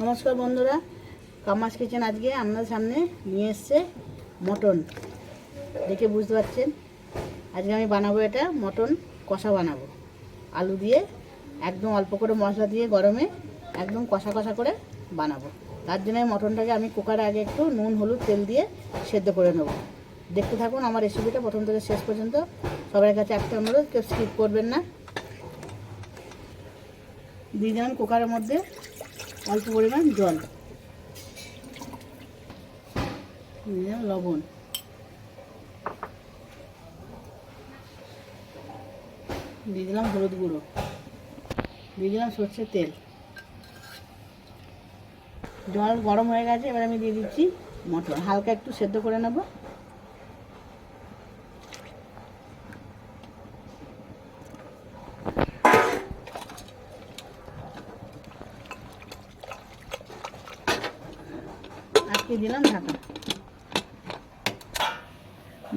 নমস্কার বন্ধুরা, কামাস কিচেন আজকে আপনাদের সামনে নিয়ে এসছে মটন। দেখে বুঝতে পারছেন আজকে আমি বানাবো এটা মটন কষা বানাবো আলু দিয়ে, একদম অল্প করে মশলা দিয়ে গরমে একদম কষা কষা করে বানাবো। তার জন্য মটনটাকে আমি কুকারে আগে একটু নুন হলুদ তেল দিয়ে সেদ্ধ করে নেব। দেখতে থাকুন আমার রেসিপিটা প্রথম থেকে শেষ পর্যন্ত। সবার কাছে একটা অনুরোধ, কেউ স্কিপ করবেন না। দিয়ে দিলাম কুকারের মধ্যে অল্প পরিমাণ জল, লবণ, দিয়ে দিলাম হলুদ গুঁড়ো, দিয়ে দিলাম সর্ষের তেল। জল গরম হয়ে গেছে, এবার আমি দিয়ে দিচ্ছি মটন, হালকা একটু সেদ্ধ করে নেব। আজকে দিলাম ঢাকা।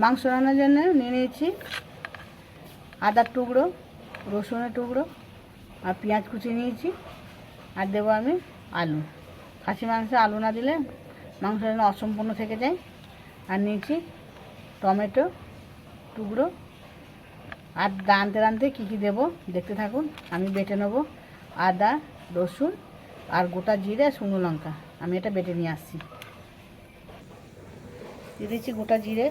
মাংস রান্নার জন্য নিয়ে নিয়েছি আদার টুকরো, রসুনের টুকরো আর পেঁয়াজ কুচি নিয়েছি। আর দেবো আমি আলু। খাসি মাংসে আলু না দিলে মাংস যেন অসম্পূর্ণ থেকে যায়। আর নিয়েছি টমেটো টুকরো। আর রাঁধতে রাঁধতে কী কী দেবো দেখতে থাকুন। আমি বেটে নেবো আদা, রসুন আর গোটা জিরে, শুকনো লঙ্কা। আমি এটা বেটে নিয়ে আসছি। দিয়ে দিচ্ছি গোটা জিরে,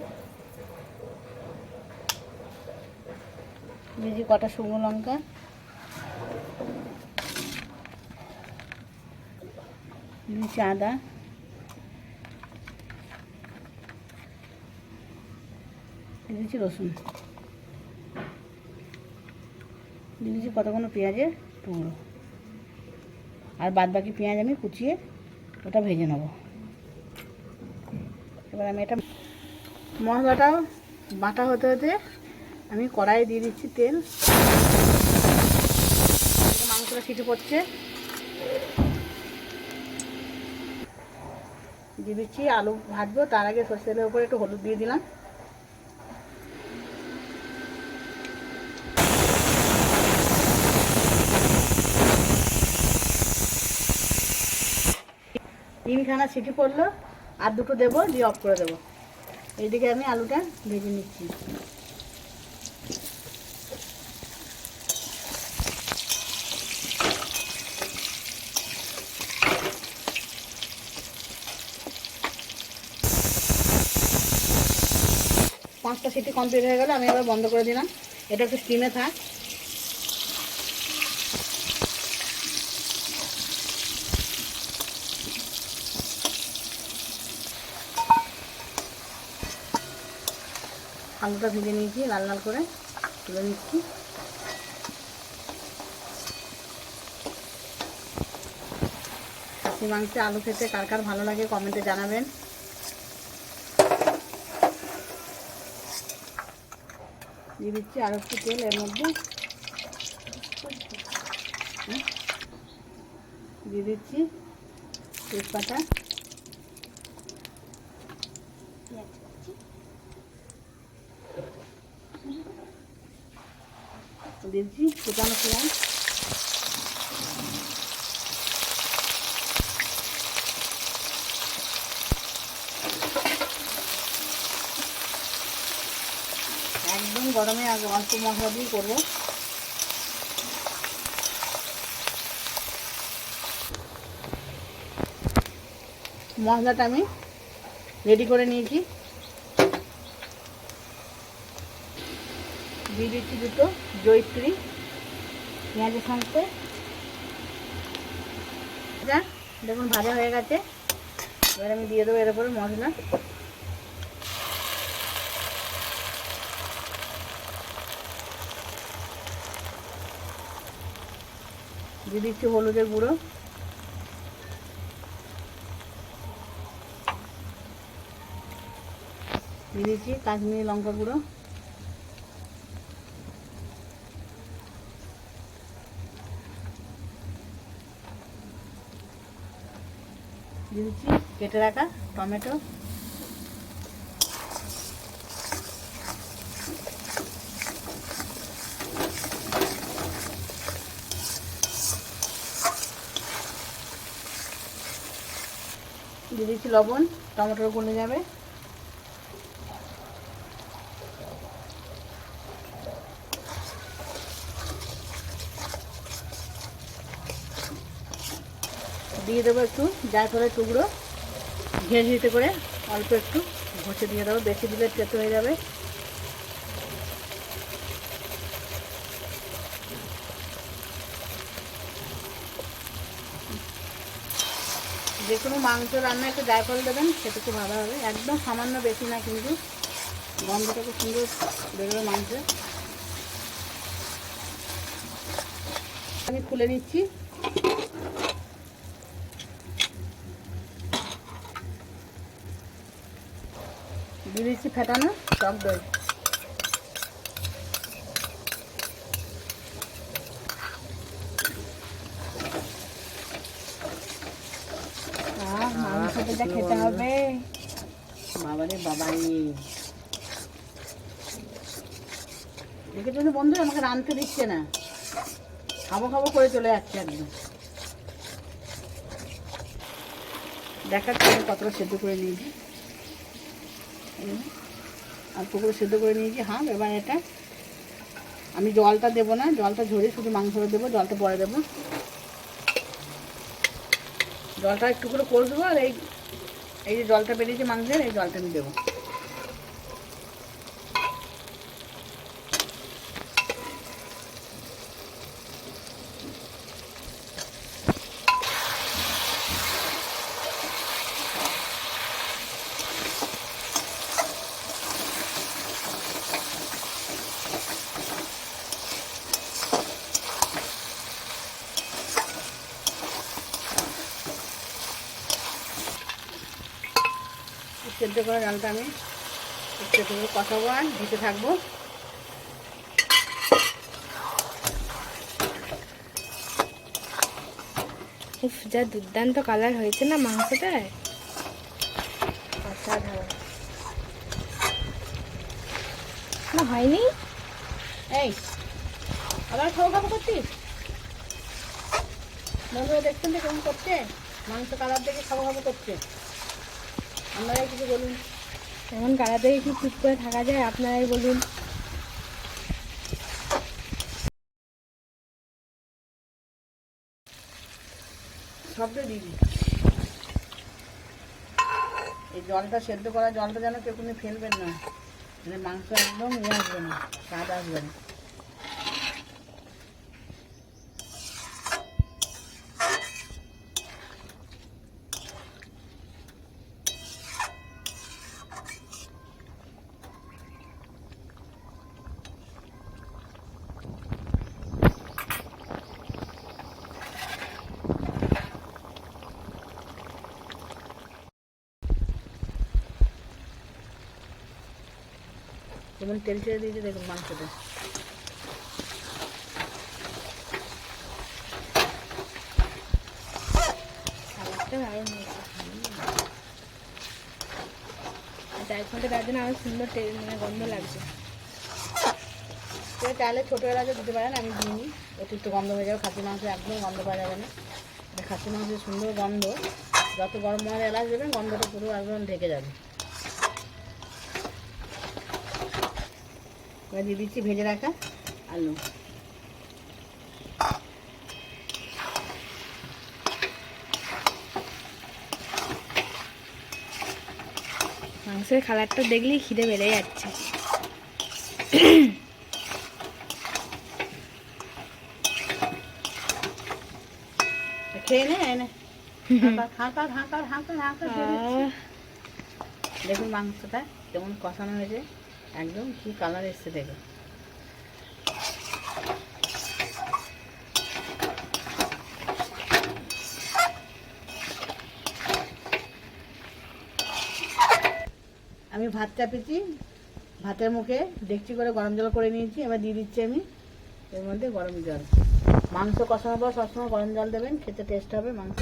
দিয়েছি কটা শুকনো লঙ্কা, দিয়েছি আদা, দিয়েছি রসুন, দিয়েছি কতগুলো পেঁয়াজের টুকরো। আর বাদ বাকি পেঁয়াজ আমি কুচিয়ে ওটা ভেজে নেব। এবার আমি এটা মশলাটাও বাটা হতে হতে আমি কড়াইয়ে দিয়ে দিচ্ছি তেল। মাংসটা সিটি পড়ছে, দিয়ে দিচ্ছি আলু ভাজবো। তার আগে সরষের তেলের উপরে একটু হলুদ দিয়ে দিলাম। তিনখানা সিটি পড়লো, আর দুটো দেবো, দিয়ে অফ করে দেবো। এইদিকে আমি আলুটা ভেজে নিচ্ছি। পাঁচটা সিটি কমপ্লিট হয়ে গেলে আমি এবার বন্ধ করে দিলাম। এটা একটু স্টিমে থাক। আলুটা ভেজে নিয়েছি, লাল লাল করে তুলে নিচ্ছি। খাসি মাংসে আলু খেতে কার কার ভালো লাগে কমেন্টে জানাবেন। দিয়ে দিচ্ছি আর একটু তেল এর মধ্যে, দিয়ে দিচ্ছি তেজপাতা, দিচ্ছি কুচানো পেঁয়াজ, একদম গরমে আগে অল্প মশলা দিয়ে করবো। মশলাটা আমি রেডি করে নিয়েছি। দিয়ে দিচ্ছি দুটো জয়িত্রী পেঁয়াজের সঙ্গে। দেখুন ভাজা হয়ে গেছে। এবার আমি দিয়ে দেবো এর উপরে মশলা। দিয়ে দিচ্ছি হলুদের গুঁড়ো, দিয়ে দিচ্ছি কাশ্মীরি লঙ্কা গুঁড়ো, দিয়ে দিচ্ছি কেটে রাখা টমেটো, দিয়ে দিচ্ছি লবণ, টমেটোর গলে যাবে। দিয়ে দেবো একটু জায়ফলের টুকরো, ঘেঁটে করে অল্প একটু ঘষে দিয়ে দেবো, বেশি দিলে তেতো হয়ে যাবে। যে কোনো মাংস রান্না একটু জায়ফল দেবেন, সেটা খুব ভালো হবে। একদম সামান্য, বেশি না, কিন্তু গন্ধটা খুব সুন্দর বেরোবে মাংসে। আমি খুলে নিচ্ছি। দিয়ে দিচ্ছি ফেটানো টক দই। মাংসটা যা খেতে হবে, বাবারে বাবারে। দেখেছো বন্ধু, আমাকে রাঁধতে দিচ্ছে না, খাবো খাবো করে চলে যাচ্ছে একদম। দেখাচ্ছি কতটা সেদ্ধ করে নিয়েছি, আর পুকুরে সেদ্ধ করে নিয়েছি। হ্যাঁ, এবার এটা আমি জলটা দেবো না, জলটা ঝরিয়ে শুধু মাংসটা দেবো, জলটা পরে দেবো। জলটা একটু করে দেবো, আর এই যে জলটা বেরিয়েছে মাংসের, এই জলটা আমি দেবো। সেদ্ধ করা জলটা আমি একটু করে কষাবো আর দিতে থাকবো। যা দুর্দান্ত কালার হয়েছে না মাংসটায়, অসাধারণ। না হয়নি, এই আবার খাবো খাবো করছিস? বন্ধুরা দেখছেন তো কেমন করছে, মাংস কালার দেখে খাবো খাবো করছে। আপনারাই কিছু বলুন। এমন কালার দেখে কি চুপ করে থাকা যায়? আপনারাই বলুন। সবটা দিয়ে দিই। এই জলটা সেদ্ধ করা জলটা যেন কেউ কোনো ফেলবেন না, মানে মাংস একদম আসবে না, স্বাদ আসবে না। যেমন তেল ছেড়ে দিয়েছে দেখুন মাংসটা। কালারটা দারুণ হয়েছে, জায়ফলটা দেওয়ার জন্য আরো সুন্দর মানে গন্ধ লাগছে। চাইলে ছোটো এলাচও দিতে পারেন, আমি দিইনি, অতিরিক্ত গন্ধ হয়ে যাবে। খাসি মাংস একদম গন্ধ পাওয়া যাবে না। খাসি মাংসের সুন্দর গন্ধ, যত গরম মশলা এলাচ দেবেন গন্ধটা পুরো একদম ঢেকে যাবে। এবার দিয়ে দিচ্ছি ভেজে রাখা আলু। মাংসের কালারটা দেখলেই খিদে বেড়ে যাচ্ছে। খেয়ে নে, হাঁকার হাঁকার হাঁকার হাঁকার। দেখুন মাংসটা কেমন কষানো হয়েছে, একদম কি কালার এসছে দেখুন। আমি ভাত চাপিয়েছি, ভাতের মুখে ডেকচি করে গরম জল করে নিয়েছি। এবার দিয়ে দিচ্ছি আমি এর মধ্যে গরম জল। মাংস কষানোর পর সবসময় গরম জল দেবেন, খেতে টেস্ট হবে মাংস।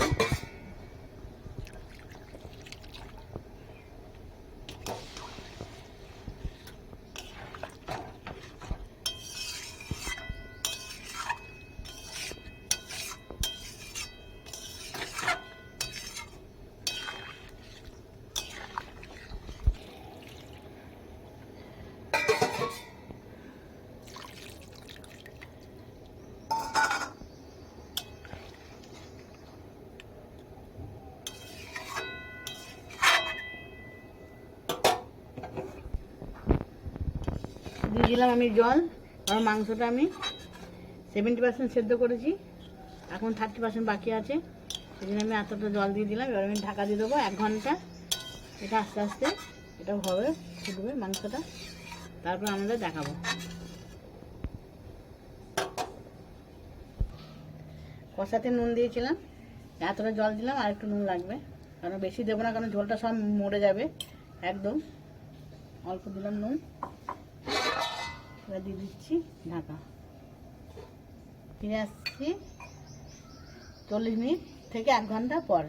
দিয়ে দিলাম আমি জল, কারণ মাংসটা আমি 70% সেদ্ধ করেছি, এখন 30% বাকি আছে, সেই জন্য আমি এতটা জল দিয়ে দিলাম। এবার আমি ঢাকা দিয়ে দেবো 1 ঘন্টা। এটা আস্তে আস্তে এটাও হবে, ফুটবে মাংসটা, তারপর আমাদের দেখাবো। কষাতে নুন দিয়েছিলাম, এতটা জল দিলাম, আর একটু নুন লাগবে, কারণ বেশি দেবো না, কারণ ঝোলটা সব মরে যাবে একদম। অল্প দিলাম নুন। এবার দিয়ে দিচ্ছি ঢাকা। ফিরে আসছি 40 মিনিট থেকে 1 ঘন্টা পর।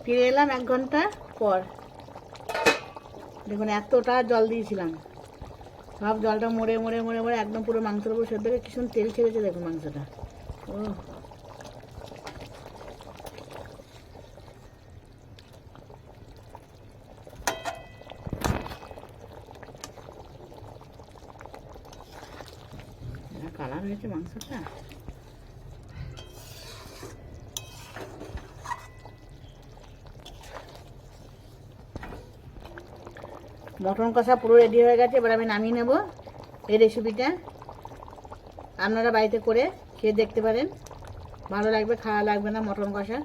ফিরে এলাম 1 ঘন্টা পর। দেখুন এতটা জল দিয়েছিলাম, সব জলটা মরে মরে মরে মরে একদম পুরো মাংসের উপর সেদ্ধ হয়ে কি সুন্দর তেল ছেড়েছে দেখুন মাংসটা। ও কালার হয়েছে মাংসটা। মটন কষা পুরো রেডি হয়ে গেছে, এবার আমি নামিয়ে নেব। এই রেসিপিটা আপনারা বাড়িতে করে খেয়ে দেখতে পারেন, ভালো লাগবে, খাওয়া লাগবে না মটন কষা।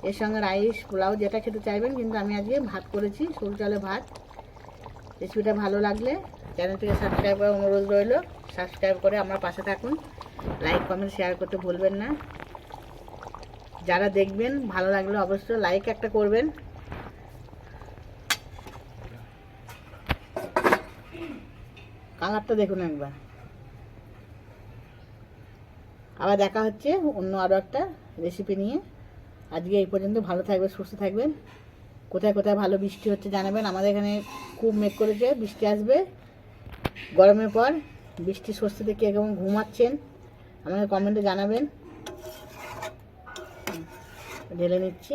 এর সঙ্গে রাইস পোলাও যেটা খেতে চাইবেন, কিন্তু আমি আজকে ভাত করেছি, সরু চালের ভাত। রেসিপিটা ভালো লাগলে চ্যানেলটিকে সাবস্ক্রাইব করার অনুরোধ রইল। সাবস্ক্রাইব করে আমার পাশে থাকুন, লাইক কমেন্ট শেয়ার করতে ভুলবেন না। যারা দেখবেন ভালো লাগলে অবশ্যই লাইক একটা করবেন। কালারটা দেখুন একবার। আবার দেখা হচ্ছে অন্য আরও একটা রেসিপি নিয়ে। আজকে এই পর্যন্ত, ভালো থাকবেন, সুস্থ থাকবেন। কোথায় কোথায় ভালো বৃষ্টি হচ্ছে জানাবেন। আমাদের এখানে খুব মেঘ করেছে, বৃষ্টি আসবে গরমের পর। বৃষ্টি স্বস্তিতে কে কেমন ঘুমাচ্ছেন আমাদের কমেন্টে জানাবেন। ঢেলে নিচ্ছি।